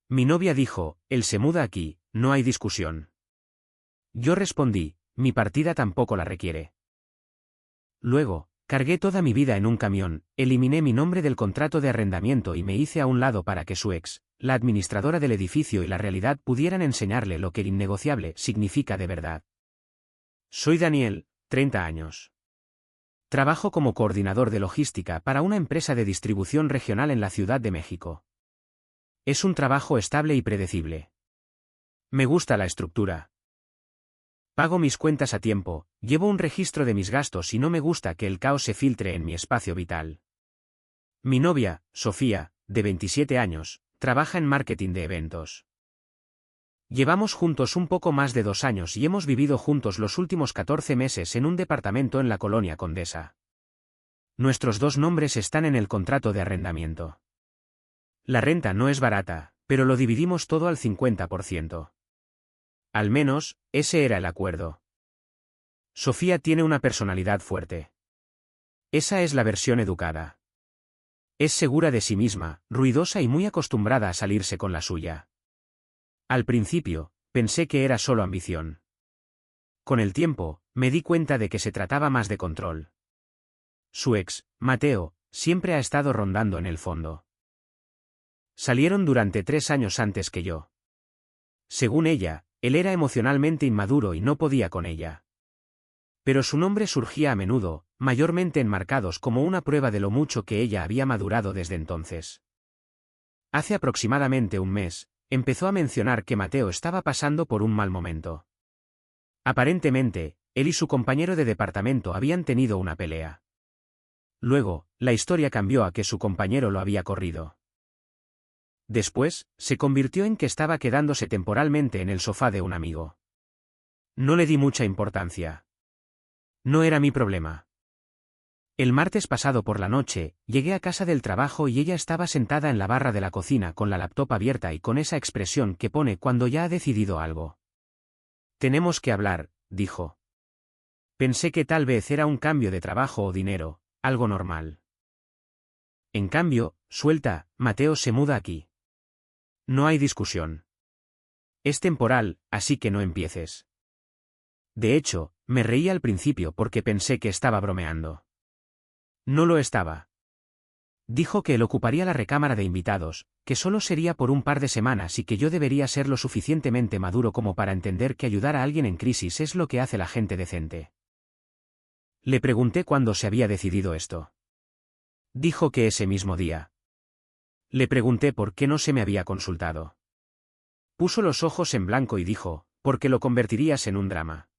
Mi novia dijo, él se muda aquí, no hay discusión. Yo respondí, mi partida tampoco la requiere. Luego, cargué toda mi vida en un camión, eliminé mi nombre del contrato de arrendamiento y me hice a un lado para que su ex, la administradora del edificio y la realidad pudieran enseñarle lo que el innegociable significa de verdad. Soy Daniel, 30 años. Trabajo como coordinador de logística para una empresa de distribución regional en la Ciudad de México. Es un trabajo estable y predecible. Me gusta la estructura. Pago mis cuentas a tiempo, llevo un registro de mis gastos y no me gusta que el caos se filtre en mi espacio vital. Mi novia, Sofía, de 27 años, trabaja en marketing de eventos. Llevamos juntos un poco más de 2 años y hemos vivido juntos los últimos 14 meses en un departamento en la Colonia Condesa. Nuestros 2 nombres están en el contrato de arrendamiento. La renta no es barata, pero lo dividimos todo al 50%. Al menos, ese era el acuerdo. Sofía tiene una personalidad fuerte. Esa es la versión educada. Es segura de sí misma, ruidosa y muy acostumbrada a salirse con la suya. Al principio, pensé que era solo ambición. Con el tiempo, me di cuenta de que se trataba más de control. Su ex, Mateo, siempre ha estado rondando en el fondo. Salieron durante 3 años antes que yo. Según ella, él era emocionalmente inmaduro y no podía con ella. Pero su nombre surgía a menudo, mayormente enmarcados como una prueba de lo mucho que ella había madurado desde entonces. Hace aproximadamente un mes, empezó a mencionar que Mateo estaba pasando por un mal momento. Aparentemente, él y su compañero de departamento habían tenido una pelea. Luego, la historia cambió a que su compañero lo había corrido. Después, se convirtió en que estaba quedándose temporalmente en el sofá de un amigo. No le di mucha importancia. No era mi problema. El martes pasado por la noche, llegué a casa del trabajo y ella estaba sentada en la barra de la cocina con la laptop abierta y con esa expresión que pone cuando ya ha decidido algo. Tenemos que hablar, dijo. Pensé que tal vez era un cambio de trabajo o dinero, algo normal. En cambio, suelta, Mateo se muda aquí. No hay discusión. Es temporal, así que no empieces. De hecho, me reí al principio porque pensé que estaba bromeando. No lo estaba. Dijo que él ocuparía la recámara de invitados, que solo sería por un par de semanas y que yo debería ser lo suficientemente maduro como para entender que ayudar a alguien en crisis es lo que hace la gente decente. Le pregunté cuándo se había decidido esto. Dijo que ese mismo día. Le pregunté por qué no se me había consultado. Puso los ojos en blanco y dijo, porque lo convertirías en un drama.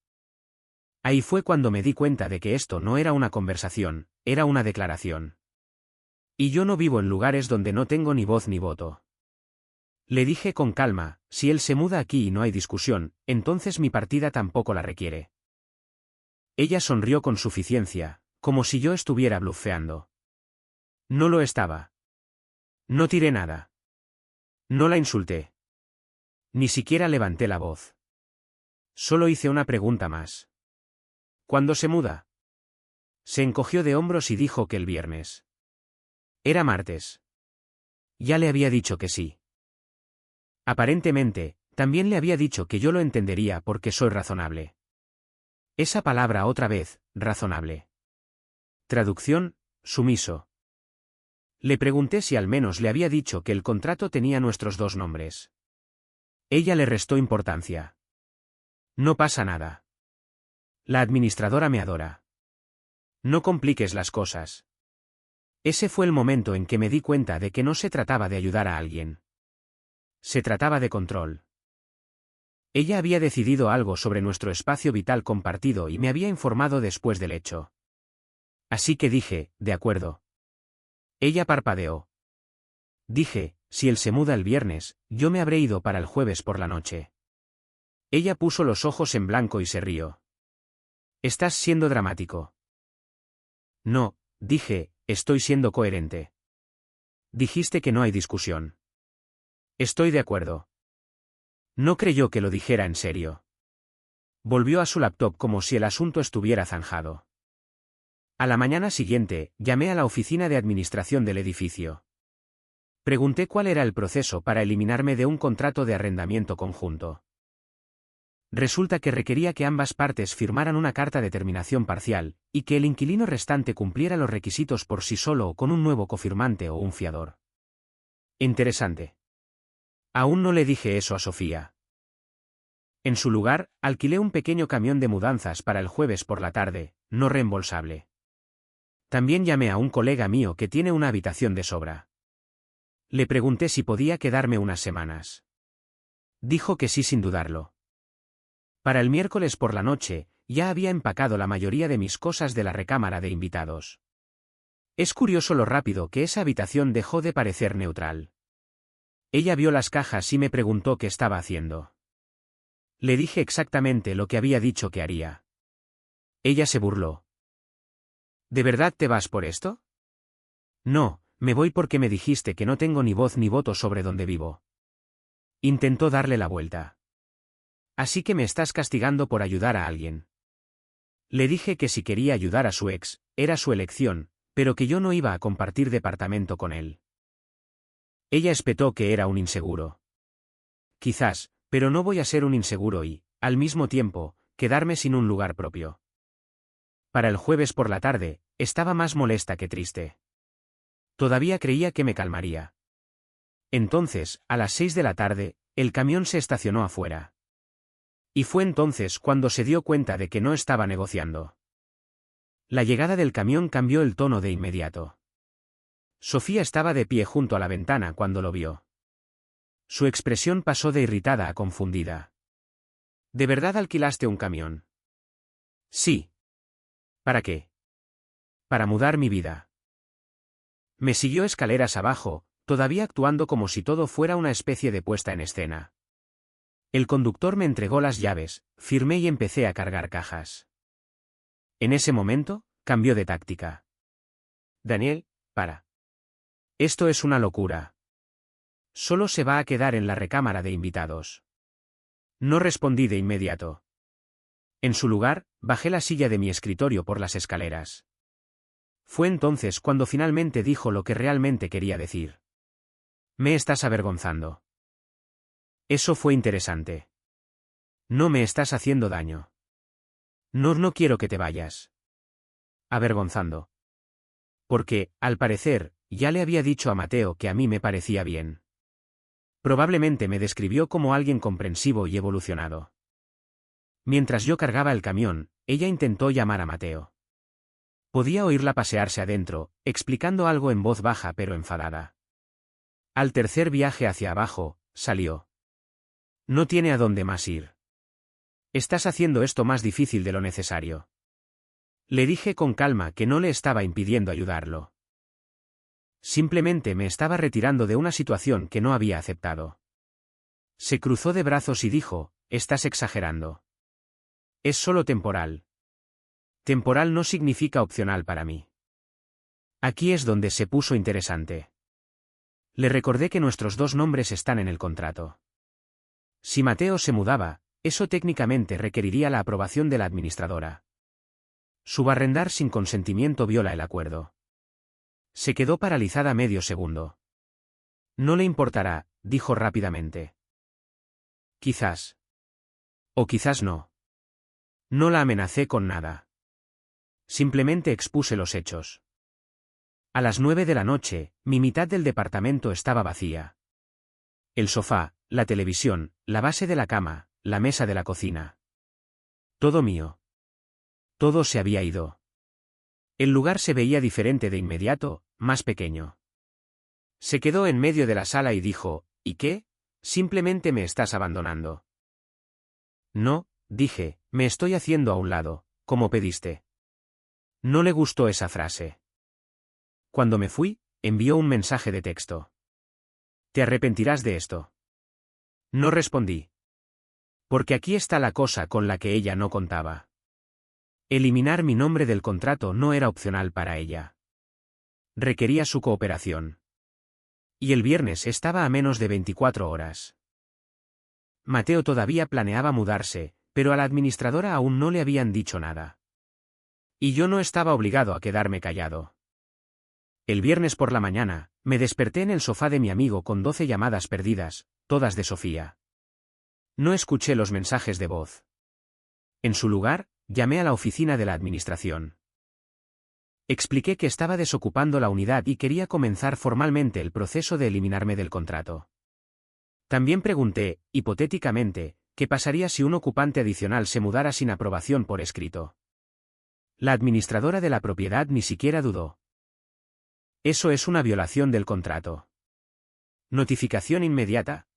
Ahí fue cuando me di cuenta de que esto no era una conversación, era una declaración. Y yo no vivo en lugares donde no tengo ni voz ni voto. Le dije con calma, si él se muda aquí y no hay discusión, entonces mi partida tampoco la requiere. Ella sonrió con suficiencia, como si yo estuviera blufeando. No lo estaba. No tiré nada. No la insulté. Ni siquiera levanté la voz. Solo hice una pregunta más. ¿Cuándo se muda? Se encogió de hombros y dijo que el viernes. Era martes. Ya le había dicho que sí. Aparentemente, también le había dicho que yo lo entendería porque soy razonable. Esa palabra otra vez, razonable. Traducción, sumiso. Le pregunté si al menos le había dicho que el contrato tenía nuestros 2 nombres. Ella le restó importancia. No pasa nada. La administradora me adora. No compliques las cosas. Ese fue el momento en que me di cuenta de que no se trataba de ayudar a alguien. Se trataba de control. Ella había decidido algo sobre nuestro espacio vital compartido y me había informado después del hecho. Así que dije, de acuerdo. Ella parpadeó. Dije, si él se muda el viernes, yo me habré ido para el jueves por la noche. Ella puso los ojos en blanco y se rió. Estás siendo dramático. No, dije, estoy siendo coherente. Dijiste que no hay discusión. Estoy de acuerdo. No creyó que lo dijera en serio. Volvió a su laptop como si el asunto estuviera zanjado. A la mañana siguiente, llamé a la oficina de administración del edificio. Pregunté cuál era el proceso para eliminarme de un contrato de arrendamiento conjunto. Resulta que requería que ambas partes firmaran una carta de terminación parcial, y que el inquilino restante cumpliera los requisitos por sí solo o con un nuevo cofirmante o un fiador. Interesante. Aún no le dije eso a Sofía. En su lugar, alquilé un pequeño camión de mudanzas para el jueves por la tarde, no reembolsable. También llamé a un colega mío que tiene una habitación de sobra. Le pregunté si podía quedarme unas semanas. Dijo que sí sin dudarlo. Para el miércoles por la noche, ya había empacado la mayoría de mis cosas de la recámara de invitados. Es curioso lo rápido que esa habitación dejó de parecer neutral. Ella vio las cajas y me preguntó qué estaba haciendo. Le dije exactamente lo que había dicho que haría. Ella se burló. ¿De verdad te vas por esto? No, me voy porque me dijiste que no tengo ni voz ni voto sobre dónde vivo. Intentó darle la vuelta. Así que me estás castigando por ayudar a alguien. Le dije que si quería ayudar a su ex, era su elección, pero que yo no iba a compartir departamento con él. Ella espetó que era un inseguro. Quizás, pero no voy a ser un inseguro y, al mismo tiempo, quedarme sin un lugar propio. Para el jueves por la tarde, estaba más molesta que triste. Todavía creía que me calmaría. Entonces, a las 6 de la tarde, el camión se estacionó afuera. Y fue entonces cuando se dio cuenta de que no estaba negociando. La llegada del camión cambió el tono de inmediato. Sofía estaba de pie junto a la ventana cuando lo vio. Su expresión pasó de irritada a confundida. ¿De verdad alquilaste un camión? Sí. ¿Para qué? Para mudar mi vida. Me siguió escaleras abajo, todavía actuando como si todo fuera una especie de puesta en escena. El conductor me entregó las llaves, firmé y empecé a cargar cajas. En ese momento, cambió de táctica. Daniel, para. Esto es una locura. Solo se va a quedar en la recámara de invitados. No respondí de inmediato. En su lugar, bajé la silla de mi escritorio por las escaleras. Fue entonces cuando finalmente dijo lo que realmente quería decir. Me estás avergonzando. Eso fue interesante. No me estás haciendo daño. No quiero que te vayas. Avergonzando. Porque, al parecer, ya le había dicho a Mateo que a mí me parecía bien. Probablemente me describió como alguien comprensivo y evolucionado. Mientras yo cargaba el camión, ella intentó llamar a Mateo. Podía oírla pasearse adentro, explicando algo en voz baja pero enfadada. Al tercer viaje hacia abajo, salió. No tiene a dónde más ir. Estás haciendo esto más difícil de lo necesario. Le dije con calma que no le estaba impidiendo ayudarlo. Simplemente me estaba retirando de una situación que no había aceptado. Se cruzó de brazos y dijo, estás exagerando. Es solo temporal. Temporal no significa opcional para mí. Aquí es donde se puso interesante. Le recordé que nuestros dos nombres están en el contrato. Si Mateo se mudaba, eso técnicamente requeriría la aprobación de la administradora. Subarrendar sin consentimiento viola el acuerdo. Se quedó paralizada medio segundo. No le importará, dijo rápidamente. Quizás. O quizás no. No la amenacé con nada. Simplemente expuse los hechos. A las 9 de la noche, mi mitad del departamento estaba vacía. El sofá, la televisión, la base de la cama, la mesa de la cocina. Todo mío. Todo se había ido. El lugar se veía diferente de inmediato, más pequeño. Se quedó en medio de la sala y dijo, ¿y qué? Simplemente me estás abandonando. No, dije, me estoy haciendo a un lado, como pediste. No le gustó esa frase. Cuando me fui, envió un mensaje de texto. ¿Te arrepentirás de esto? No respondí. Porque aquí está la cosa con la que ella no contaba. Eliminar mi nombre del contrato no era opcional para ella. Requería su cooperación. Y el viernes estaba a menos de 24 horas. Mateo todavía planeaba mudarse, pero a la administradora aún no le habían dicho nada. Y yo no estaba obligado a quedarme callado. El viernes por la mañana, Me desperté en el sofá de mi amigo con 12 llamadas perdidas, todas de Sofía. No escuché los mensajes de voz. En su lugar, llamé a la oficina de la administración. Expliqué que estaba desocupando la unidad y quería comenzar formalmente el proceso de eliminarme del contrato. También pregunté, hipotéticamente, qué pasaría si un ocupante adicional se mudara sin aprobación por escrito. La administradora de la propiedad ni siquiera dudó. Eso es una violación del contrato. Notificación inmediata.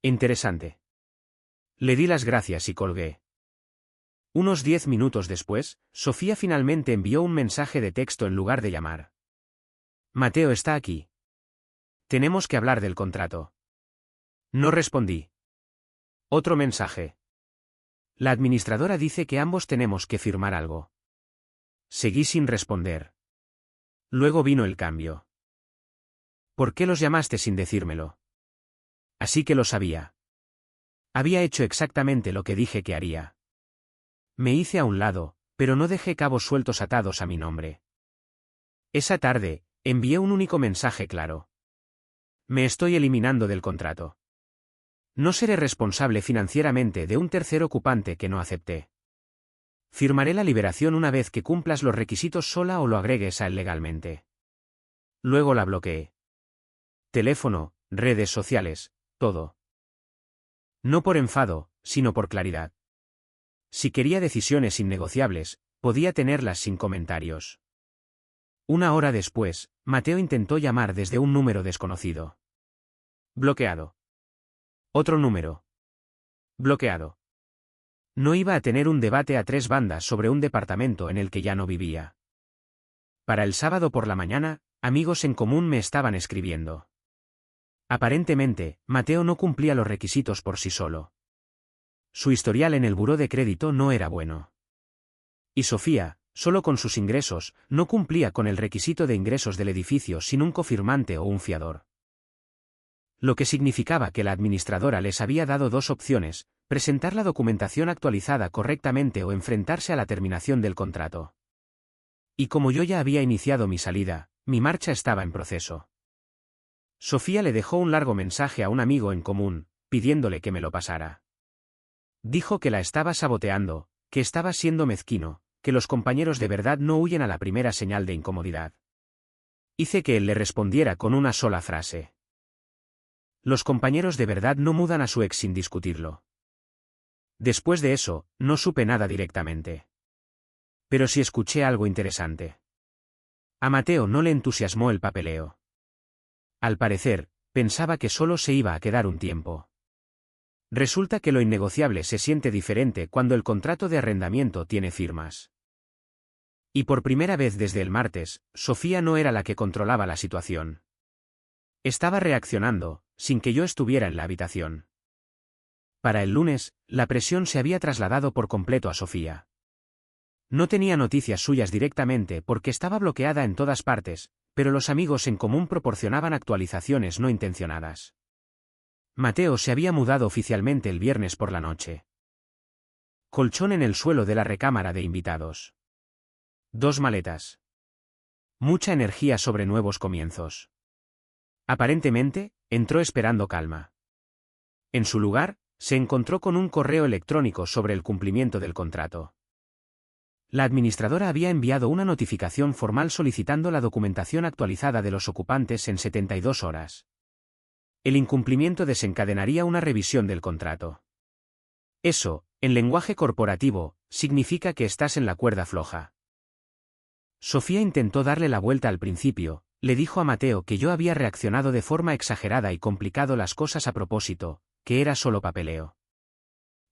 Interesante. Le di las gracias y colgué. Unos 10 minutos después, Sofía finalmente envió un mensaje de texto en lugar de llamar. Mateo está aquí. Tenemos que hablar del contrato. No respondí. Otro mensaje. La administradora dice que ambos tenemos que firmar algo. Seguí sin responder. Luego vino el cambio. ¿Por qué los llamaste sin decírmelo? Así que lo sabía. Había hecho exactamente lo que dije que haría. Me hice a un lado, pero no dejé cabos sueltos atados a mi nombre. Esa tarde, envié un único mensaje claro. Me estoy eliminando del contrato. No seré responsable financieramente de un tercer ocupante que no acepté. Firmaré la liberación una vez que cumplas los requisitos sola o lo agregues a él legalmente. Luego la bloqueé. Teléfono, redes sociales, todo. No por enfado, sino por claridad. Si quería decisiones innegociables, podía tenerlas sin comentarios. Una hora después, Mateo intentó llamar desde un número desconocido. Bloqueado. Otro número. Bloqueado. No iba a tener un debate a 3 bandas sobre un departamento en el que ya no vivía. Para el sábado por la mañana, amigos en común me estaban escribiendo. Aparentemente, Mateo no cumplía los requisitos por sí solo. Su historial en el buró de crédito no era bueno. Y Sofía, solo con sus ingresos, no cumplía con el requisito de ingresos del edificio sin un cofirmante o un fiador. Lo que significaba que la administradora les había dado 2 opciones: presentar la documentación actualizada correctamente o enfrentarse a la terminación del contrato. Y como yo ya había iniciado mi salida, mi marcha estaba en proceso. Sofía le dejó un largo mensaje a un amigo en común, pidiéndole que me lo pasara. Dijo que la estaba saboteando, que estaba siendo mezquino, que los compañeros de verdad no huyen a la primera señal de incomodidad. Hice que él le respondiera con una sola frase. Los compañeros de verdad no mudan a su ex sin discutirlo. Después de eso, no supe nada directamente. Pero sí escuché algo interesante. A Mateo no le entusiasmó el papeleo. Al parecer, pensaba que solo se iba a quedar un tiempo. Resulta que lo innegociable se siente diferente cuando el contrato de arrendamiento tiene firmas. Y por primera vez desde el martes, Sofía no era la que controlaba la situación. Estaba reaccionando, sin que yo estuviera en la habitación. Para el lunes, la presión se había trasladado por completo a Sofía. No tenía noticias suyas directamente porque estaba bloqueada en todas partes, pero los amigos en común proporcionaban actualizaciones no intencionadas. Mateo se había mudado oficialmente el viernes por la noche. Colchón en el suelo de la recámara de invitados. 2 maletas. Mucha energía sobre nuevos comienzos. Aparentemente, entró esperando calma. En su lugar, se encontró con un correo electrónico sobre el cumplimiento del contrato. La administradora había enviado una notificación formal solicitando la documentación actualizada de los ocupantes en 72 horas. El incumplimiento desencadenaría una revisión del contrato. Eso, en lenguaje corporativo, significa que estás en la cuerda floja. Sofía intentó darle la vuelta al principio, le dijo a Mateo que yo había reaccionado de forma exagerada y complicado las cosas a propósito, que era solo papeleo.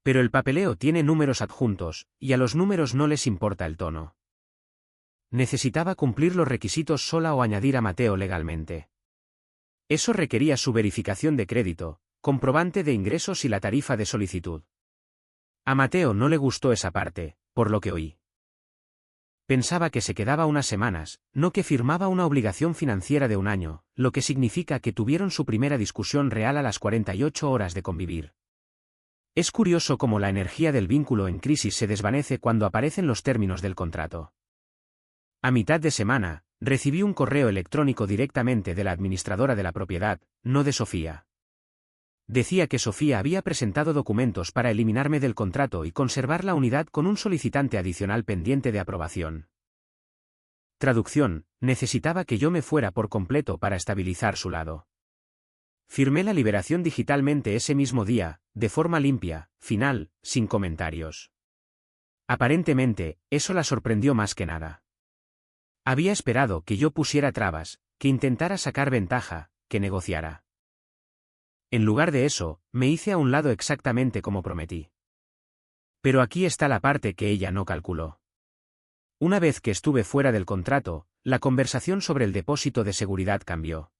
Pero el papeleo tiene números adjuntos, y a los números no les importa el tono. Necesitaba cumplir los requisitos sola o añadir a Mateo legalmente. Eso requería su verificación de crédito, comprobante de ingresos y la tarifa de solicitud. A Mateo no le gustó esa parte, por lo que oí. Pensaba que se quedaba unas semanas, no que firmaba una obligación financiera de 1 año, lo que significa que tuvieron su primera discusión real a las 48 horas de convivir. Es curioso cómo la energía del vínculo en crisis se desvanece cuando aparecen los términos del contrato. A mitad de semana, recibí un correo electrónico directamente de la administradora de la propiedad, no de Sofía. Decía que Sofía había presentado documentos para eliminarme del contrato y conservar la unidad con un solicitante adicional pendiente de aprobación. Traducción: necesitaba que yo me fuera por completo para estabilizar su lado. Firmé la liberación digitalmente ese mismo día, de forma limpia, final, sin comentarios. Aparentemente, eso la sorprendió más que nada. Había esperado que yo pusiera trabas, que intentara sacar ventaja, que negociara. En lugar de eso, me hice a un lado exactamente como prometí. Pero aquí está la parte que ella no calculó. Una vez que estuve fuera del contrato, la conversación sobre el depósito de seguridad cambió.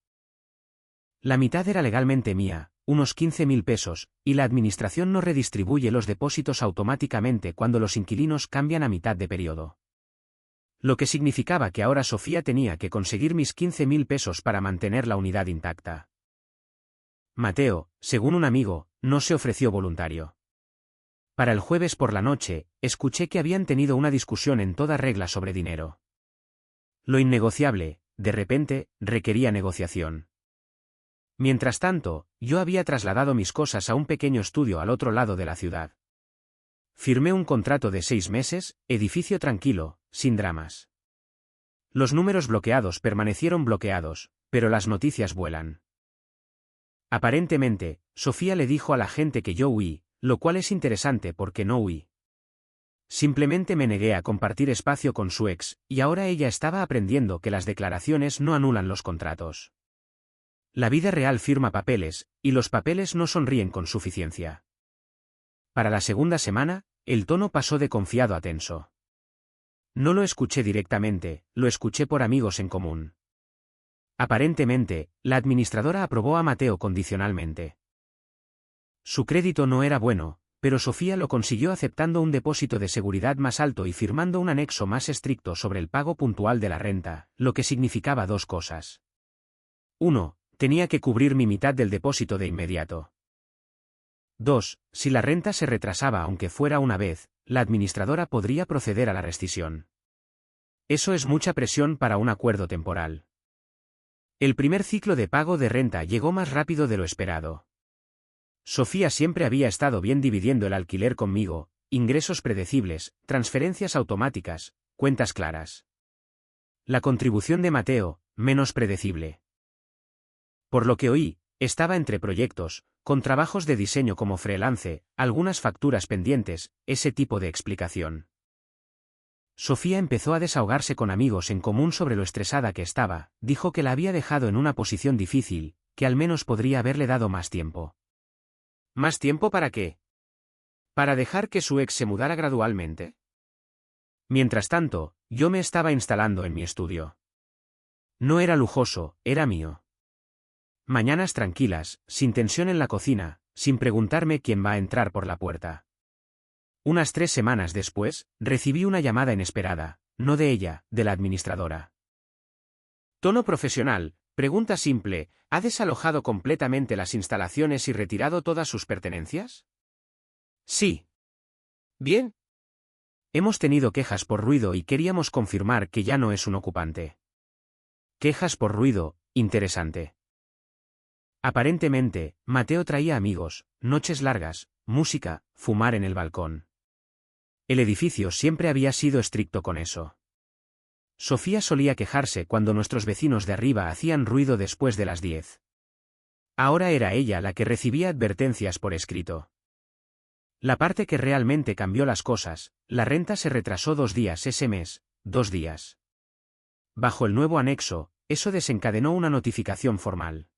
La mitad era legalmente mía, unos 15.000 pesos, y la administración no redistribuye los depósitos automáticamente cuando los inquilinos cambian a mitad de periodo. Lo que significaba que ahora Sofía tenía que conseguir mis 15.000 pesos para mantener la unidad intacta. Mateo, según un amigo, no se ofreció voluntario. Para el jueves por la noche, escuché que habían tenido una discusión en toda regla sobre dinero. Lo innegociable, de repente, requería negociación. Mientras tanto, yo había trasladado mis cosas a un pequeño estudio al otro lado de la ciudad. Firmé un contrato de 6 meses, edificio tranquilo, sin dramas. Los números bloqueados permanecieron bloqueados, pero las noticias vuelan. Aparentemente, Sofía le dijo a la gente que yo huí, lo cual es interesante porque no huí. Simplemente me negué a compartir espacio con su ex, y ahora ella estaba aprendiendo que las declaraciones no anulan los contratos. La vida real firma papeles, y los papeles no sonríen con suficiencia. Para la segunda semana, el tono pasó de confiado a tenso. No lo escuché directamente, lo escuché por amigos en común. Aparentemente, la administradora aprobó a Mateo condicionalmente. Su crédito no era bueno, pero Sofía lo consiguió aceptando un depósito de seguridad más alto y firmando un anexo más estricto sobre el pago puntual de la renta, lo que significaba dos cosas. 1. Tenía que cubrir mi mitad del depósito de inmediato. 2. Si la renta se retrasaba aunque fuera una vez, la administradora podría proceder a la rescisión. Eso es mucha presión para un acuerdo temporal. El primer ciclo de pago de renta llegó más rápido de lo esperado. Sofía siempre había estado bien dividiendo el alquiler conmigo, ingresos predecibles, transferencias automáticas, cuentas claras. La contribución de Mateo, menos predecible. Por lo que oí, estaba entre proyectos, con trabajos de diseño como freelance, algunas facturas pendientes, ese tipo de explicación. Sofía empezó a desahogarse con amigos en común sobre lo estresada que estaba, dijo que la había dejado en una posición difícil, que al menos podría haberle dado más tiempo. ¿Más tiempo para qué? ¿Para dejar que su ex se mudara gradualmente? Mientras tanto, yo me estaba instalando en mi estudio. No era lujoso, era mío. Mañanas tranquilas, sin tensión en la cocina, sin preguntarme quién va a entrar por la puerta. Unas 3 semanas después, recibí una llamada inesperada, no de ella, de la administradora. Tono profesional, pregunta simple: ¿ha desalojado completamente las instalaciones y retirado todas sus pertenencias? Sí. Bien. Hemos tenido quejas por ruido y queríamos confirmar que ya no es un ocupante. Quejas por ruido, interesante. Aparentemente, Mateo traía amigos, noches largas, música, fumar en el balcón. El edificio siempre había sido estricto con eso. Sofía solía quejarse cuando nuestros vecinos de arriba hacían ruido después de las 10. Ahora era ella la que recibía advertencias por escrito. La parte que realmente cambió las cosas: la renta se retrasó 2 días ese mes, 2 días. Bajo el nuevo anexo, eso desencadenó una notificación formal.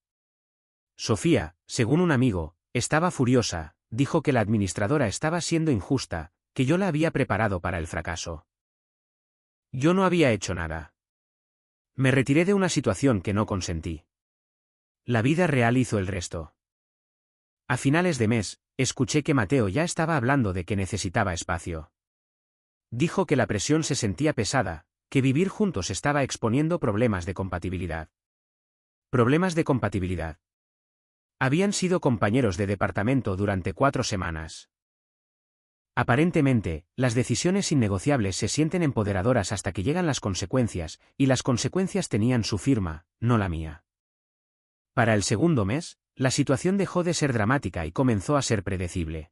Sofía, según un amigo, estaba furiosa, dijo que la administradora estaba siendo injusta, que yo la había preparado para el fracaso. Yo no había hecho nada. Me retiré de una situación que no consentí. La vida real hizo el resto. A finales de mes, escuché que Mateo ya estaba hablando de que necesitaba espacio. Dijo que la presión se sentía pesada, que vivir juntos estaba exponiendo problemas de compatibilidad. Problemas de compatibilidad. Habían sido compañeros de departamento durante 4 semanas. Aparentemente, las decisiones innegociables se sienten empoderadoras hasta que llegan las consecuencias, y las consecuencias tenían su firma, no la mía. Para el segundo mes, la situación dejó de ser dramática y comenzó a ser predecible.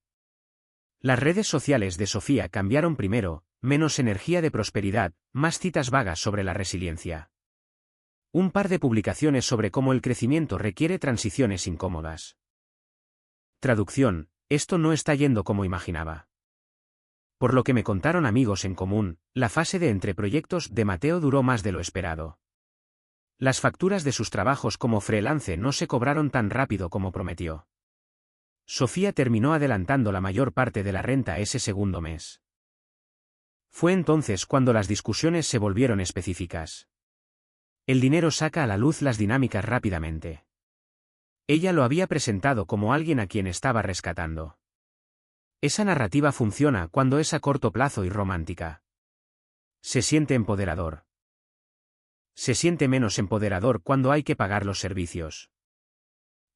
Las redes sociales de Sofía cambiaron primero, menos energía de prosperidad, más citas vagas sobre la resiliencia. Un par de publicaciones sobre cómo el crecimiento requiere transiciones incómodas. Traducción: esto no está yendo como imaginaba. Por lo que me contaron amigos en común, la fase de entre proyectos de Mateo duró más de lo esperado. Las facturas de sus trabajos como freelance no se cobraron tan rápido como prometió. Sofía terminó adelantando la mayor parte de la renta ese segundo mes. Fue entonces cuando las discusiones se volvieron específicas. El dinero saca a la luz las dinámicas rápidamente. Ella lo había presentado como alguien a quien estaba rescatando. Esa narrativa funciona cuando es a corto plazo y romántica. Se siente empoderador. Se siente menos empoderador cuando hay que pagar los servicios.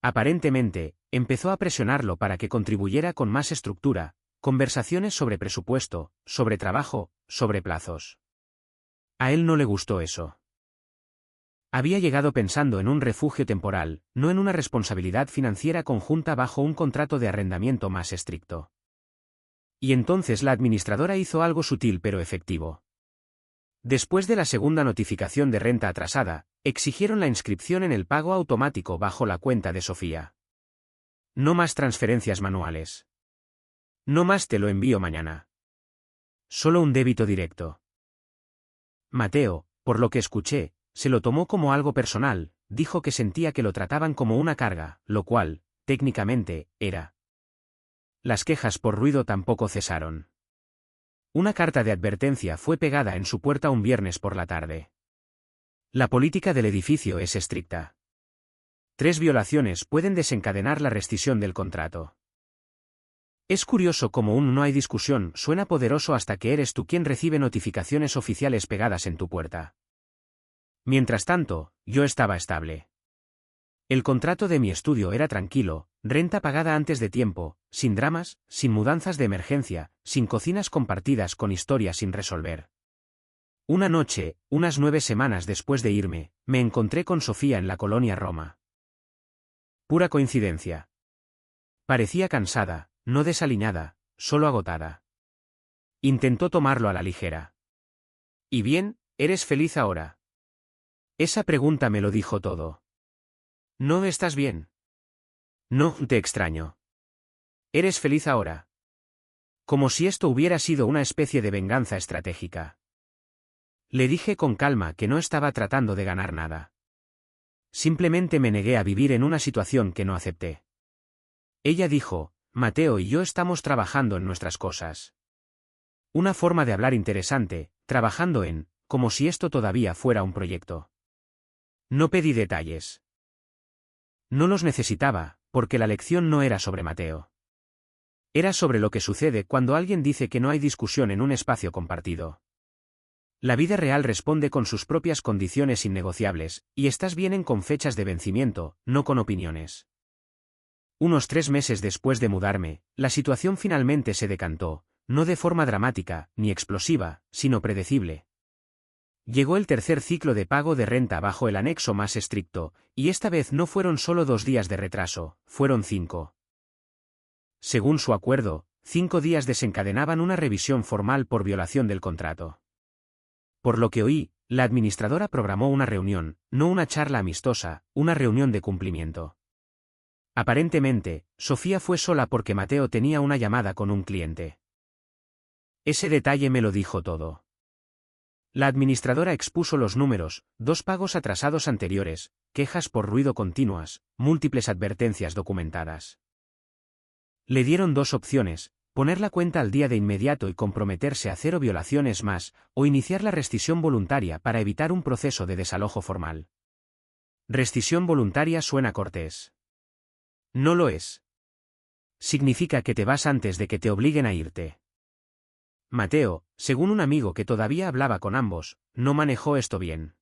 Aparentemente, empezó a presionarlo para que contribuyera con más estructura, conversaciones sobre presupuesto, sobre trabajo, sobre plazos. A él no le gustó eso. Había llegado pensando en un refugio temporal, no en una responsabilidad financiera conjunta bajo un contrato de arrendamiento más estricto. Y entonces la administradora hizo algo sutil pero efectivo. Después de la segunda notificación de renta atrasada, exigieron la inscripción en el pago automático bajo la cuenta de Sofía. No más transferencias manuales. No más te lo envío mañana. Solo un débito directo. Mateo, por lo que escuché, se lo tomó como algo personal, dijo que sentía que lo trataban como una carga, lo cual, técnicamente, era. Las quejas por ruido tampoco cesaron. Una carta de advertencia fue pegada en su puerta un viernes por la tarde. La política del edificio es estricta. 3 violaciones pueden desencadenar la rescisión del contrato. Es curioso cómo un no hay discusión suena poderoso hasta que eres tú quien recibe notificaciones oficiales pegadas en tu puerta. Mientras tanto, yo estaba estable. El contrato de mi estudio era tranquilo, renta pagada antes de tiempo, sin dramas, sin mudanzas de emergencia, sin cocinas compartidas con historias sin resolver. Una noche, unas 9 semanas después de irme, me encontré con Sofía en la colonia Roma. Pura coincidencia. Parecía cansada, no desaliñada, solo agotada. Intentó tomarlo a la ligera. ¿Y bien, eres feliz ahora? Esa pregunta me lo dijo todo. ¿No estás bien? No, te extraño. ¿Eres feliz ahora? Como si esto hubiera sido una especie de venganza estratégica. Le dije con calma que no estaba tratando de ganar nada. Simplemente me negué a vivir en una situación que no acepté. Ella dijo, Mateo y yo estamos trabajando en nuestras cosas. Una forma de hablar interesante, trabajando en, como si esto todavía fuera un proyecto. No pedí detalles. No los necesitaba, porque la lección no era sobre Mateo. Era sobre lo que sucede cuando alguien dice que no hay discusión en un espacio compartido. La vida real responde con sus propias condiciones innegociables, y estas vienen con fechas de vencimiento, no con opiniones. Unos 3 meses después de mudarme, la situación finalmente se decantó, no de forma dramática, ni explosiva, sino predecible. Llegó el tercer ciclo de pago de renta bajo el anexo más estricto, y esta vez no fueron solo 2 días de retraso, fueron 5. Según su acuerdo, 5 días desencadenaban una revisión formal por violación del contrato. Por lo que oí, la administradora programó una reunión, no una charla amistosa, una reunión de cumplimiento. Aparentemente, Sofía fue sola porque Mateo tenía una llamada con un cliente. Ese detalle me lo dijo todo. La administradora expuso los números, 2 pagos atrasados anteriores, quejas por ruido continuas, múltiples advertencias documentadas. Le dieron 2 opciones, poner la cuenta al día de inmediato y comprometerse a 0 violaciones más, o iniciar la rescisión voluntaria para evitar un proceso de desalojo formal. Rescisión voluntaria suena cortés. No lo es. Significa que te vas antes de que te obliguen a irte. Mateo, según un amigo que todavía hablaba con ambos, no manejó esto bien.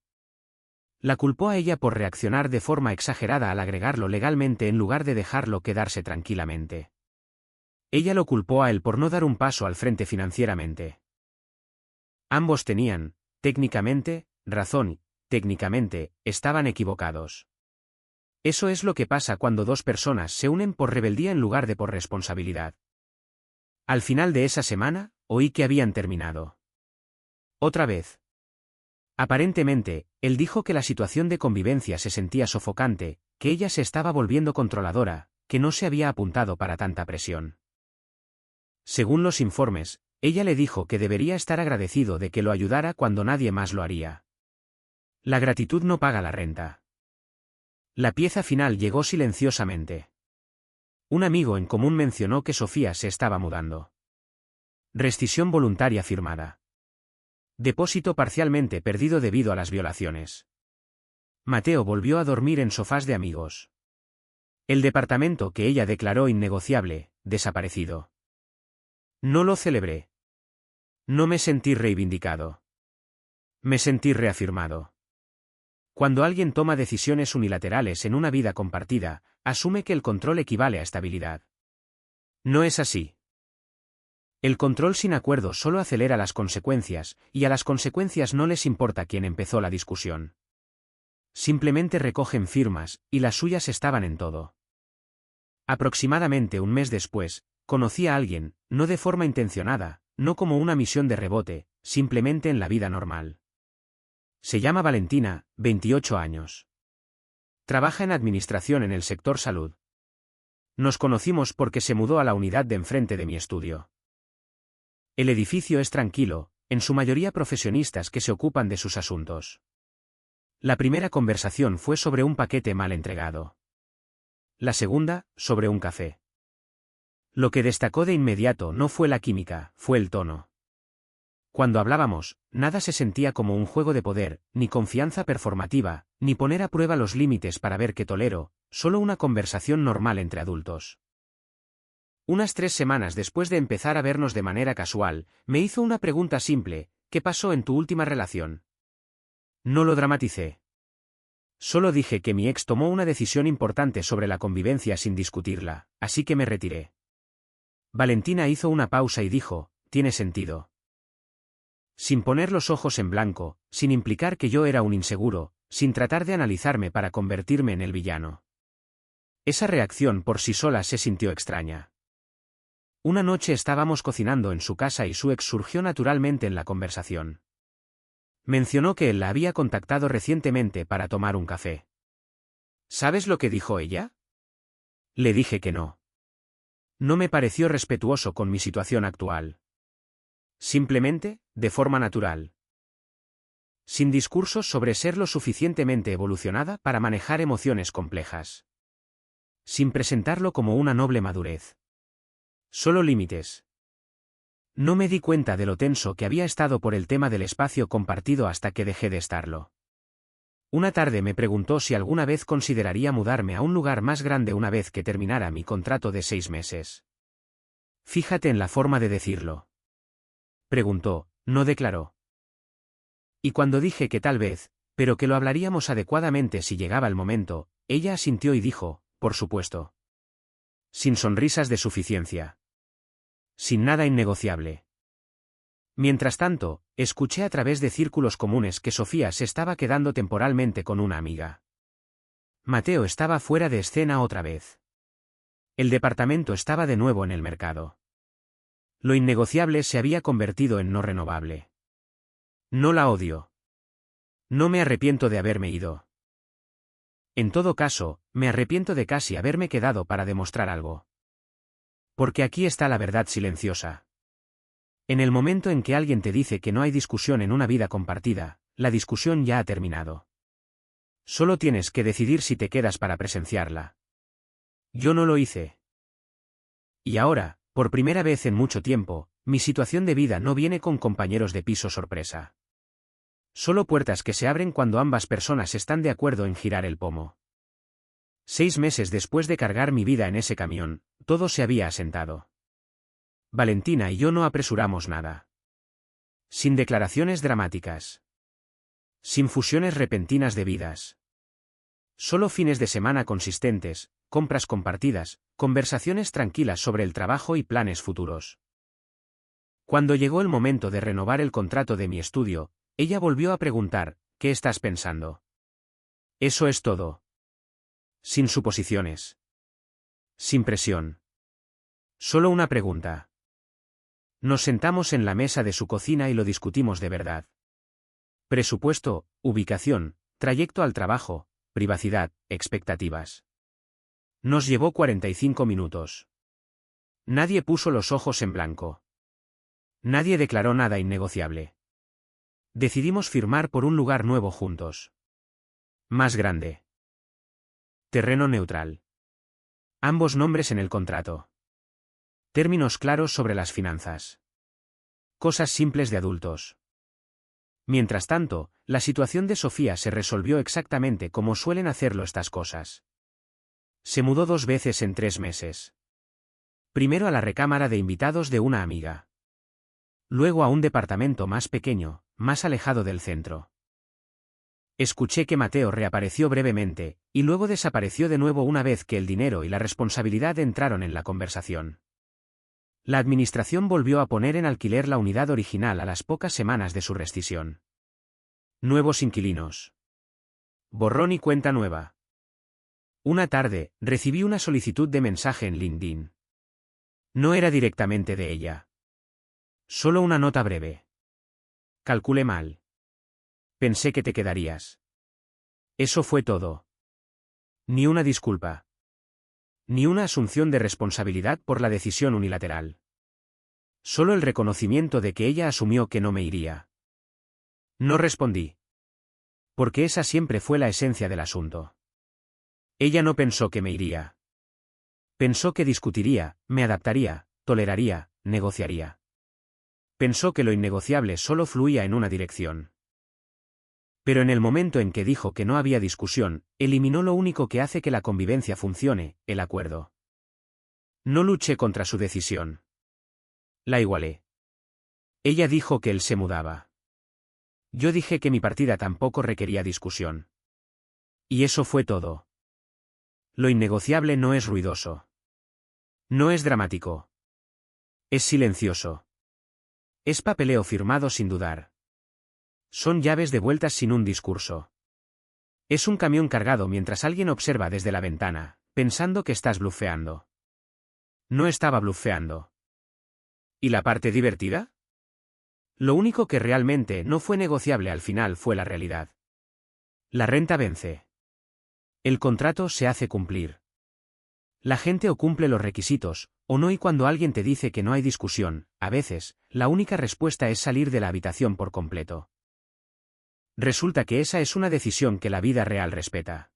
La culpó a ella por reaccionar de forma exagerada al agregarlo legalmente en lugar de dejarlo quedarse tranquilamente. Ella lo culpó a él por no dar un paso al frente financieramente. Ambos tenían, técnicamente, razón, técnicamente, estaban equivocados. Eso es lo que pasa cuando dos personas se unen por rebeldía en lugar de por responsabilidad. Al final de esa semana, oí que habían terminado. Otra vez. Aparentemente, él dijo que la situación de convivencia se sentía sofocante, que ella se estaba volviendo controladora, que no se había apuntado para tanta presión. Según los informes, ella le dijo que debería estar agradecido de que lo ayudara cuando nadie más lo haría. La gratitud no paga la renta. La pieza final llegó silenciosamente. Un amigo en común mencionó que Sofía se estaba mudando. Rescisión voluntaria firmada. Depósito parcialmente perdido debido a las violaciones. Mateo volvió a dormir en sofás de amigos. El departamento que ella declaró innegociable, desaparecido. No lo celebré. No me sentí reivindicado. Me sentí reafirmado. Cuando alguien toma decisiones unilaterales en una vida compartida, asume que el control equivale a estabilidad. No es así. El control sin acuerdo solo acelera las consecuencias, y a las consecuencias no les importa quién empezó la discusión. Simplemente recogen firmas, y las suyas estaban en todo. Aproximadamente un mes después, conocí a alguien, no de forma intencionada, no como una misión de rebote, simplemente en la vida normal. Se llama Valentina, 28 años. Trabaja en administración en el sector salud. Nos conocimos porque se mudó a la unidad de enfrente de mi estudio. El edificio es tranquilo, en su mayoría profesionistas que se ocupan de sus asuntos. La primera conversación fue sobre un paquete mal entregado. La segunda, sobre un café. Lo que destacó de inmediato no fue la química, fue el tono. Cuando hablábamos, nada se sentía como un juego de poder, ni confianza performativa, ni poner a prueba los límites para ver qué tolero, solo una conversación normal entre adultos. Unas 3 semanas después de empezar a vernos de manera casual, me hizo una pregunta simple: ¿qué pasó en tu última relación? No lo dramaticé. Solo dije que mi ex tomó una decisión importante sobre la convivencia sin discutirla, así que me retiré. Valentina hizo una pausa y dijo: tiene sentido. Sin poner los ojos en blanco, sin implicar que yo era un inseguro, sin tratar de analizarme para convertirme en el villano. Esa reacción por sí sola se sintió extraña. Una noche estábamos cocinando en su casa y su ex surgió naturalmente en la conversación. Mencionó que él la había contactado recientemente para tomar un café. ¿Sabes lo que dijo ella? Le dije que no. No me pareció respetuoso con mi situación actual. Simplemente, de forma natural. Sin discursos sobre ser lo suficientemente evolucionada para manejar emociones complejas. Sin presentarlo como una noble madurez. Solo límites. No me di cuenta de lo tenso que había estado por el tema del espacio compartido hasta que dejé de estarlo. Una tarde me preguntó si alguna vez consideraría mudarme a un lugar más grande una vez que terminara mi contrato de 6 meses. Fíjate en la forma de decirlo. Preguntó, no declaró. Y cuando dije que tal vez, pero que lo hablaríamos adecuadamente si llegaba el momento, ella asintió y dijo, por supuesto. Sin sonrisas de suficiencia. Sin nada innegociable. Mientras tanto, escuché a través de círculos comunes que Sofía se estaba quedando temporalmente con una amiga. Mateo estaba fuera de escena otra vez. El departamento estaba de nuevo en el mercado. Lo innegociable se había convertido en no renovable. No la odio. No me arrepiento de haberme ido. En todo caso, me arrepiento de casi haberme quedado para demostrar algo. Porque aquí está la verdad silenciosa. En el momento en que alguien te dice que no hay discusión en una vida compartida, la discusión ya ha terminado. Solo tienes que decidir si te quedas para presenciarla. Yo no lo hice. Y ahora, por primera vez en mucho tiempo, mi situación de vida no viene con compañeros de piso sorpresa. Solo puertas que se abren cuando ambas personas están de acuerdo en girar el pomo. 6 meses después de cargar mi vida en ese camión, todo se había asentado. Valentina y yo no apresuramos nada. Sin declaraciones dramáticas. Sin fusiones repentinas de vidas. Solo fines de semana consistentes, compras compartidas, conversaciones tranquilas sobre el trabajo y planes futuros. Cuando llegó el momento de renovar el contrato de mi estudio, ella volvió a preguntar, ¿qué estás pensando? Eso es todo. Sin suposiciones. Sin presión. Solo una pregunta. Nos sentamos en la mesa de su cocina y lo discutimos de verdad. Presupuesto, ubicación, trayecto al trabajo, privacidad, expectativas. Nos llevó 45 minutos. Nadie puso los ojos en blanco. Nadie declaró nada innegociable. Decidimos firmar por un lugar nuevo juntos. Más grande. Terreno neutral. Ambos nombres en el contrato. Términos claros sobre las finanzas. Cosas simples de adultos. Mientras tanto, la situación de Sofía se resolvió exactamente como suelen hacerlo estas cosas. Se mudó 2 veces en 3 meses. Primero a la recámara de invitados de una amiga. Luego a un departamento más pequeño, más alejado del centro. Escuché que Mateo reapareció brevemente, y luego desapareció de nuevo una vez que el dinero y la responsabilidad entraron en la conversación. La administración volvió a poner en alquiler la unidad original a las pocas semanas de su rescisión. Nuevos inquilinos. Borrón y cuenta nueva. Una tarde, recibí una solicitud de mensaje en LinkedIn. No era directamente de ella. Solo una nota breve. Calculé mal. Pensé que te quedarías. Eso fue todo. Ni una disculpa. Ni una asunción de responsabilidad por la decisión unilateral. Solo el reconocimiento de que ella asumió que no me iría. No respondí. Porque esa siempre fue la esencia del asunto. Ella no pensó que me iría. Pensó que discutiría, me adaptaría, toleraría, negociaría. Pensó que lo innegociable solo fluía en una dirección. Pero en el momento en que dijo que no había discusión, eliminó lo único que hace que la convivencia funcione, el acuerdo. No luché contra su decisión. La igualé. Ella dijo que él se mudaba. Yo dije que mi partida tampoco requería discusión. Y eso fue todo. Lo innegociable no es ruidoso. No es dramático. Es silencioso. Es papeleo firmado sin dudar. Son llaves devueltas sin un discurso. Es un camión cargado mientras alguien observa desde la ventana, pensando que estás blufeando. No estaba blufeando. ¿Y la parte divertida? Lo único que realmente no fue negociable al final fue la realidad. La renta vence. El contrato se hace cumplir. La gente o cumple los requisitos, o no, y cuando alguien te dice que no hay discusión, a veces, la única respuesta es salir de la habitación por completo. Resulta que esa es una decisión que la vida real respeta.